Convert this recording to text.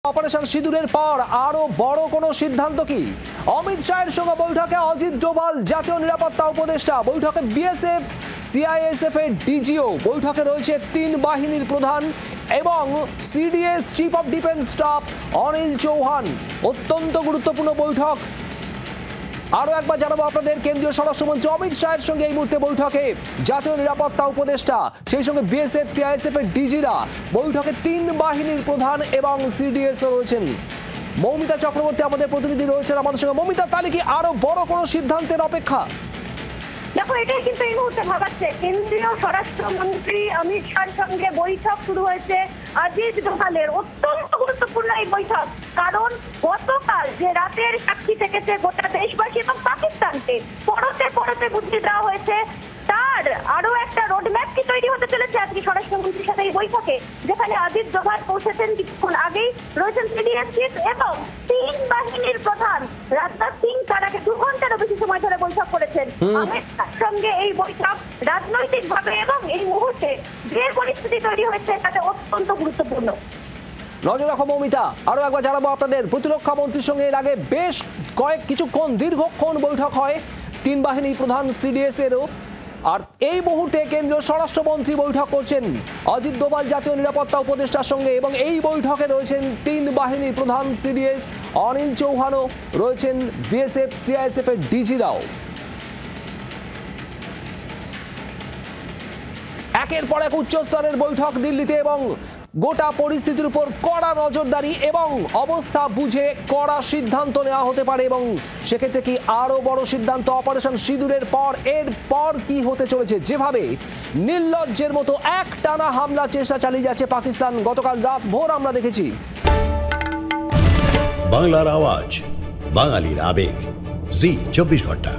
Operation সিঁদুরের পর আরো বড় কোনো সিদ্ধান্ত কি? অমিত শাহের সঙ্গে বৈঠকে অজিত ডোভাল জাতীয় নিরাপত্তা উপদেষ্টা, বৈঠকে বিএসএফ সিআইএসএফ এর ডিজিও, বৈঠকে রয়েছে তিন বাহিনীর প্রধান এবং CDS chief of defence staff Anil Chauhan. অত্যন্ত গুরুত্বপূর্ণ বৈঠক। আরো একবার জানাবো আপনাদের, কেন্দ্রীয় স্বরাষ্ট্রমন্ত্রী অমিত শাহের সঙ্গে এই মুহূর্তে বৈঠকে জাতীয় নিরাপত্তা উপদেষ্টা, সেই সঙ্গে বিএসএফ সিআইএসএফ এর ডিজিরা, বৈঠকে তিন বাহিনীর প্রধান এবং সিডিএস রয়েছেন। মৌমিতা চক্রবর্তী আমাদের প্রতিনিধি রয়েছেন আমাদের সঙ্গে। মৌমিতা, তাহলে কি আরো বড় কোনো সিদ্ধান্তের অপেক্ষা? দেখো, এটাই কিন্তু এই মুহূর্তে ভাবাচ্ছে। কেন্দ্রীয় স্বরাষ্ট্রমন্ত্রী অমিত শাহের সঙ্গে বৈঠক শুরু হয়েছে অজিত ডোভালের। অত্যন্ত গুরুত্বপূর্ণ এই বৈঠক, কারণ গতকাল যে রাতের সাক্ষী থেকেছে গোটা দেশবাসী এবং পাকিস্তানকে, পরতে পরতে বুঝিয়ে দেওয়া হয়েছে তার আরো একটা রোডম্যাপ কি তৈরি হতে চলেছে আজকে স্বরাষ্ট্রমন্ত্রীর সাথে এই বৈঠকে, যেখানে অজিত ডোভাল পৌঁছেছেন কিছুক্ষণ আগেই, রয়েছেন সিডিএস চিফ এবং তিন বাহিনীর প্রধান রাজনাথ সিং। তার আগে 2 ঘন্টারও বেশি সময় ধরে বৈঠক করেছেন। অমিত শাহের সঙ্গে এই বৈঠক রাজনৈতিকভাবে এবং এই মুহূর্তে যে পরিস্থিতি তৈরি হয়েছে তাতে অত্যন্ত গুরুত্বপূর্ণ। নজর রাখো মৌমিতা। আরো একবার জানাবো আপনাদের, প্রতিরক্ষা মন্ত্রীর সঙ্গে এর আগে বেশ কিছুক্ষণ দীর্ঘক্ষণ বৈঠক হয় তিন বাহিনী প্রধান সিডিএস এরও। আর এই মুহূর্তে কেন্দ্রীয় স্বরাষ্ট্রমন্ত্রী বৈঠক করছেন অজিত ডোভাল জাতীয় নিরাপত্তা উপদেষ্টার সঙ্গে, এবং এই বৈঠকে রয়েছেন তিন বাহিনীর প্রধান সিডিএস অনিল চৌহানও, রয়েছেন বিএসএফ সিআইএসএফ এর ডিজিরাও। একের পর এক উচ্চস্তরের বৈঠক দিল্লিতে এবং গোটা পরিস্থিতির উপর কড়া নজরদারি এবং অবস্থা বুঝে কড়া সিদ্ধান্ত নেওয়া হতে পারে। এবং সেক্ষেত্রে কি আরো বড় সিদ্ধান্ত অপারেশন সিঁদুরের পর এর পর কি হতে চলেছে? যেভাবে নির্লজ্জের মতো একটানা হামলা চেষ্টা চালিয়ে যাচ্ছে পাকিস্তান, গতকাল রাত ভোর আমরা দেখেছি। বাংলার আওয়াজ, বাঙালির আবেগ, জি 24 ঘন্টা।